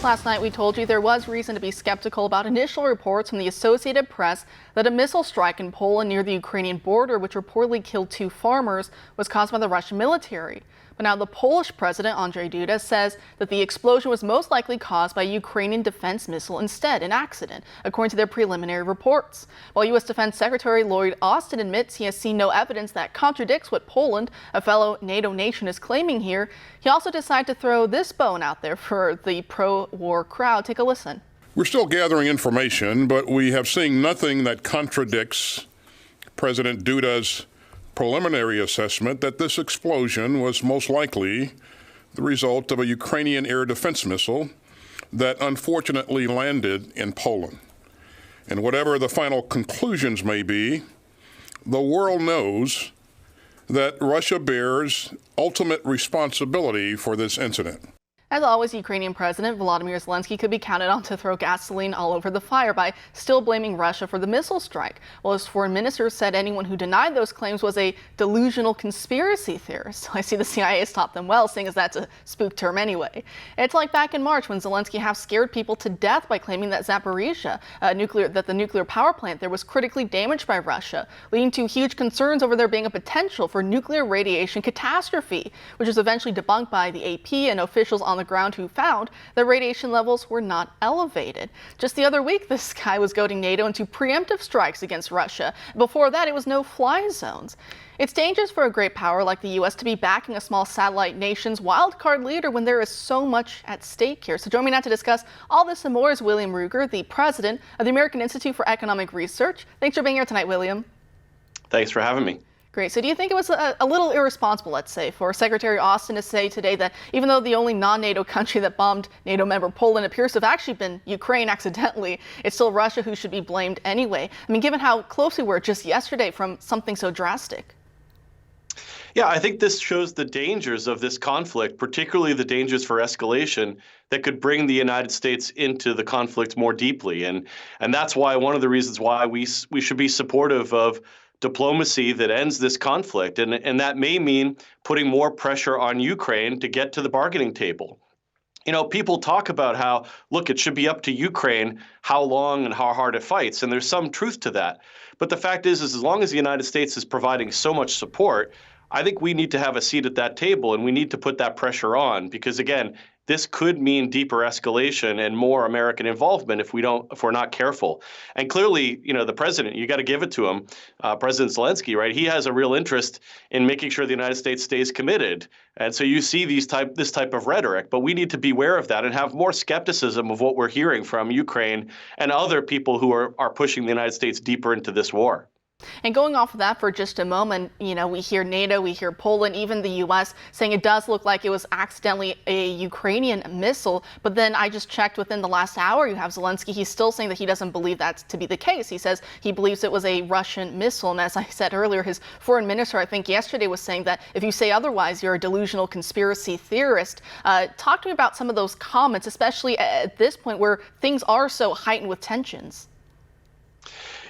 Last night, we told you there was reason to be skeptical about initial reports from the Associated Press that a missile strike in Poland near the Ukrainian border, which reportedly killed 2 farmers, was caused by the Russian military. But now the Polish president, Andrzej Duda, says that the explosion was most likely caused by a Ukrainian defense missile instead, an accident, according to their preliminary reports. While U.S. Defense Secretary Lloyd Austin admits he has seen no evidence that contradicts what Poland, a fellow NATO nation, is claiming here, he also decided to throw this bone out there for the pro-war crowd. Take a listen. We're still gathering information, but we have seen nothing that contradicts President Duda's preliminary assessment that this explosion was most likely the result of a Ukrainian air defense missile that unfortunately landed in Poland. And whatever the final conclusions may be, the world knows that Russia bears ultimate responsibility for this incident. As always, Ukrainian President Volodymyr Zelensky could be counted on to throw gasoline all over the fire by still blaming Russia for the missile strike, while his foreign minister said anyone who denied those claims was a delusional conspiracy theorist. I see the CIA has taught them well, seeing as that's a spook term anyway. It's like back in March when Zelensky half scared people to death by claiming that Zaporizhzhia, the nuclear power plant there was critically damaged by Russia, leading to huge concerns over there being a potential for nuclear radiation catastrophe, which was eventually debunked by the AP and officials on the ground who found that radiation levels were not elevated. Just the other week, this guy was goading NATO into preemptive strikes against Russia. Before that, it was no-fly zones. It's dangerous for a great power like the U.S. to be backing a small satellite nation's wildcard leader when there is so much at stake here. So join me now to discuss all this and more is William Ruger, the president of the American Institute for Economic Research. Thanks for being here tonight, William. Thanks for having me. Great. So do you think it was a little irresponsible, let's say, for Secretary Austin to say today that even though the only non-NATO country that bombed NATO member Poland appears to have actually been Ukraine accidentally, it's still Russia who should be blamed anyway? I mean, given how close we were just yesterday from something so drastic. Yeah, I think this shows the dangers of this conflict, particularly the dangers for escalation that could bring the United States into the conflict more deeply. And that's why one of the reasons why we should be supportive of diplomacy that ends this conflict. And that may mean putting more pressure on Ukraine to get to the bargaining table. You know, people talk about how, look, it should be up to Ukraine how long and how hard it fights. And there's some truth to that. But the fact is as long as the United States is providing so much support, I think we need to have a seat at that table and we need to put that pressure on because, again, this could mean deeper escalation and more American involvement if we're not careful. And clearly, you know, the president, you got to give it to him, President Zelensky, right? He has a real interest in making sure the United States stays committed. And so you see this type of rhetoric, but we need to beware of that and have more skepticism of what we're hearing from Ukraine and other people who are pushing the United States deeper into this war. And going off of that for just a moment, you know, we hear NATO, we hear Poland, even the U.S. saying it does look like it was accidentally a Ukrainian missile. But then I just checked within the last hour, you have Zelensky. He's still saying that he doesn't believe that to be the case. He says he believes it was a Russian missile. And as I said earlier, his foreign minister, I think yesterday, was saying that if you say otherwise, you're a delusional conspiracy theorist. Talk to me about some of those comments, especially at this point where things are so heightened with tensions.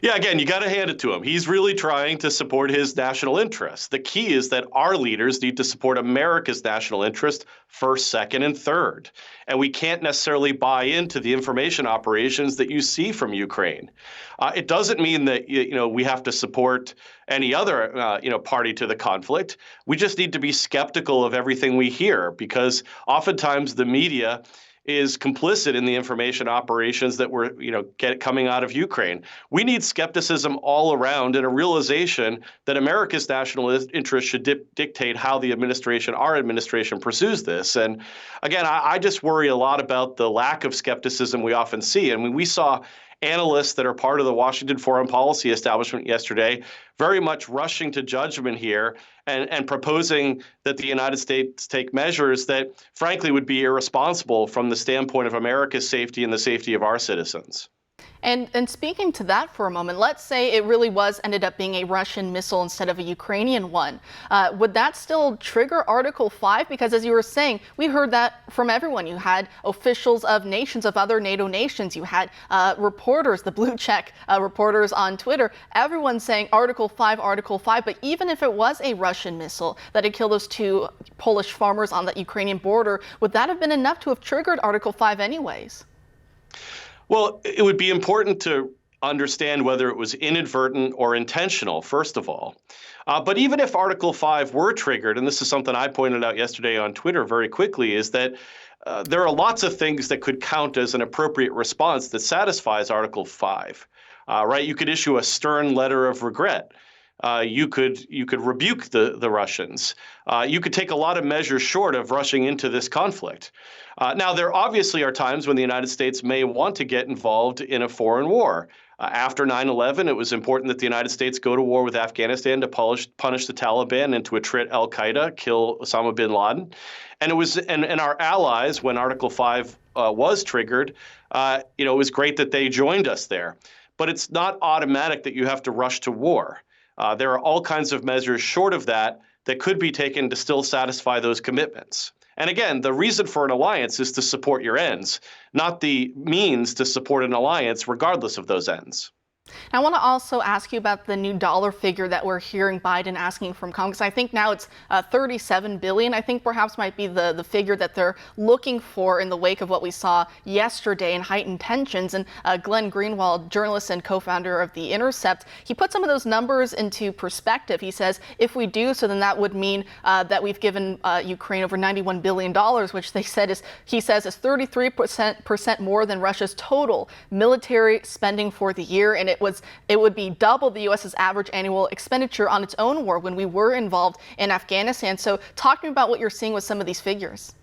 Yeah, again, you got to hand it to him. He's really trying to support his national interests. The key is that our leaders need to support America's national interest first, second, and third. And we can't necessarily buy into the information operations that you see from Ukraine. It doesn't mean that we have to support any other party to the conflict. We just need to be skeptical of everything we hear because oftentimes the media is complicit in the information operations that were, coming out of Ukraine. We need skepticism all around and a realization that America's national interest should dictate how our administration pursues this. And again, I just worry a lot about the lack of skepticism we often see. I mean, we saw analysts that are part of the Washington foreign policy establishment yesterday very much rushing to judgment here and proposing that the United States take measures that, frankly, would be irresponsible from the standpoint of America's safety and the safety of our citizens. And speaking to that for a moment, let's say it really was ended up being a Russian missile instead of a Ukrainian one. Would that still trigger Article 5? Because as you were saying, we heard that from everyone. You had officials of nations, of other NATO nations. You had reporters, the blue check reporters on Twitter, everyone saying Article 5, Article 5. But even if it was a Russian missile that had killed those two Polish farmers on the Ukrainian border, would that have been enough to have triggered Article 5 anyways? Well, it would be important to understand whether it was inadvertent or intentional, first of all. But even if Article 5 were triggered, and this is something I pointed out yesterday on Twitter very quickly, is that there are lots of things that could count as an appropriate response that satisfies Article 5. Right? You could issue a stern letter of regret. You could rebuke the Russians. You could take a lot of measures short of rushing into this conflict. Now, there obviously are times when the United States may want to get involved in a foreign war. After 9/11, it was important that the United States go to war with Afghanistan to punish the Taliban and to attrit al-Qaeda, kill Osama bin Laden. And it was and our allies, when Article 5 was triggered, it was great that they joined us there. But it's not automatic that you have to rush to war. There are all kinds of measures short of that that could be taken to still satisfy those commitments. And again, the reason for an alliance is to support your ends, not the means to support an alliance regardless of those ends. I want to also ask you about the new dollar figure that we're hearing Biden asking from Congress. I think now it's $37 billion. I think perhaps might be the figure that they're looking for in the wake of what we saw yesterday in heightened tensions. And Glenn Greenwald, journalist and co-founder of The Intercept, he put some of those numbers into perspective. He says, if we do so, then that would mean that we've given Ukraine over $91 billion, which he says is 33% more than Russia's total military spending for the year. And it would be double the U.S.'s average annual expenditure on its own war when we were involved in Afghanistan. So talk to me about what you're seeing with some of these figures.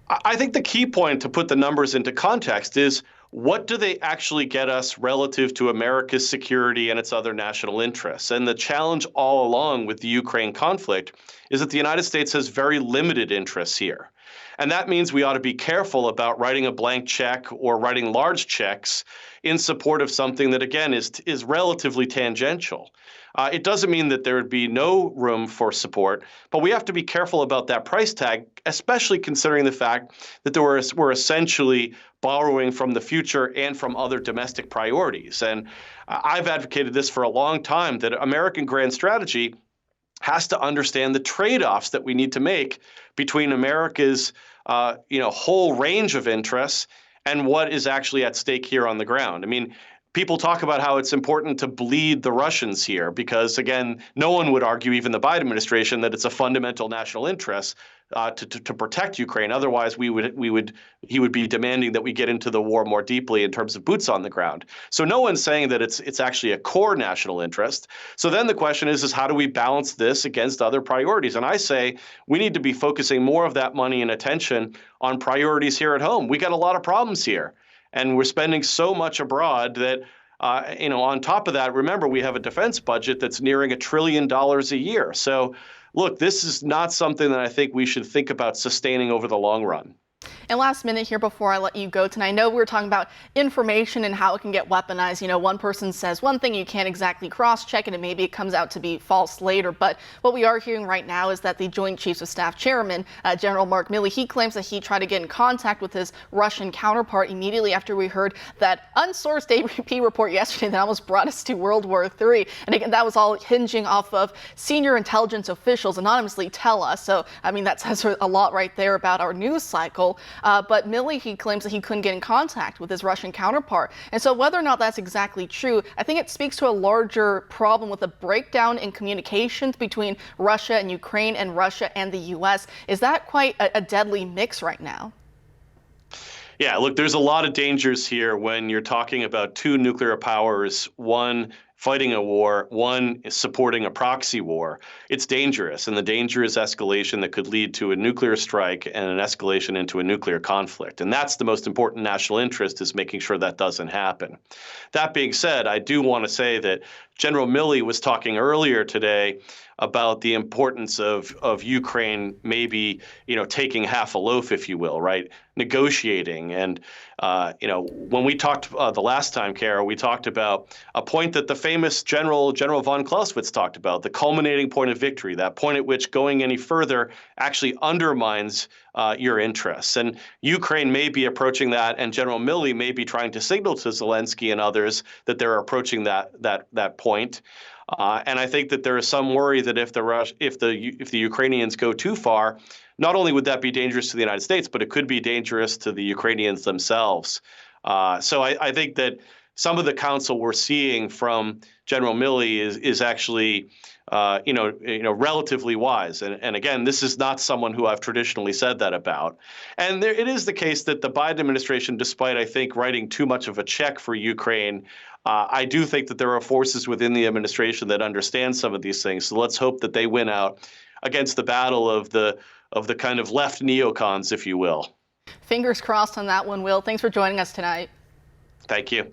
I think the key point to put the numbers into context is, what do they actually get us relative to America's security and its other national interests? And the challenge all along with the Ukraine conflict is that the United States has very limited interests here. And that means we ought to be careful about writing a blank check or writing large checks in support of something that, again, is relatively tangential. It doesn't mean that there would be no room for support, but we have to be careful about that price tag, especially considering the fact that we're essentially borrowing from the future and from other domestic priorities. And I've advocated this for a long time, that American grand strategy has to understand the trade-offs that we need to make between America's whole range of interests and what is actually at stake here on the ground. I mean, people talk about how it's important to bleed the Russians here because, again, no one would argue, even the Biden administration, that it's a fundamental national interest to protect Ukraine. Otherwise, he would be demanding that we get into the war more deeply in terms of boots on the ground. So no one's saying that it's actually a core national interest. So then the question is how do we balance this against other priorities? And I say we need to be focusing more of that money and attention on priorities here at home. We got a lot of problems here, and we're spending so much abroad that on top of that, remember, we have a defense budget that's nearing $1 trillion a year. So look, this is not something that I think we should think about sustaining over the long run. And last minute here before I let you go tonight, I know we were talking about information and how it can get weaponized. You know, one person says one thing, you can't exactly cross-check it, and maybe it comes out to be false later. But what we are hearing right now is that the Joint Chiefs of Staff Chairman, General Mark Milley, he claims that he tried to get in contact with his Russian counterpart immediately after we heard that unsourced AP report yesterday that almost brought us to World War III. And again, that was all hinging off of senior intelligence officials anonymously tell us. So, I mean, that says a lot right there about our news cycle. But Milley, he claims that he couldn't get in contact with his Russian counterpart. And so whether or not that's exactly true, I think it speaks to a larger problem with a breakdown in communications between Russia and Ukraine and Russia and the U.S. Is that quite a deadly mix right now? Yeah, look, there's a lot of dangers here when you're talking about two nuclear powers, one fighting a war, one is supporting a proxy war. It's dangerous, and the danger is escalation that could lead to a nuclear strike and an escalation into a nuclear conflict. And that's the most important national interest, is making sure that doesn't happen. That being said, I do want to say that General Milley was talking earlier today about the importance of Ukraine maybe, taking half a loaf, if you will, right? Negotiating. And, when we talked the last time, Kara, we talked about a point that the famous General von Clausewitz talked about, the culminating point of victory, that point at which going any further actually undermines your interests. And Ukraine may be approaching that, and General Milley may be trying to signal to Zelensky and others that they're approaching that point. And I think that there is some worry that if the Ukrainians go too far, not only would that be dangerous to the United States, but it could be dangerous to the Ukrainians themselves. So I think that some of the counsel we're seeing from General Milley is actually, relatively wise. And again, this is not someone who I've traditionally said that about. And it is the case that the Biden administration, despite, I think, writing too much of a check for Ukraine, I do think that there are forces within the administration that understand some of these things. So let's hope that they win out against the battle of the kind of left neocons, if you will. Fingers crossed on that one, Will. Thanks for joining us tonight. Thank you.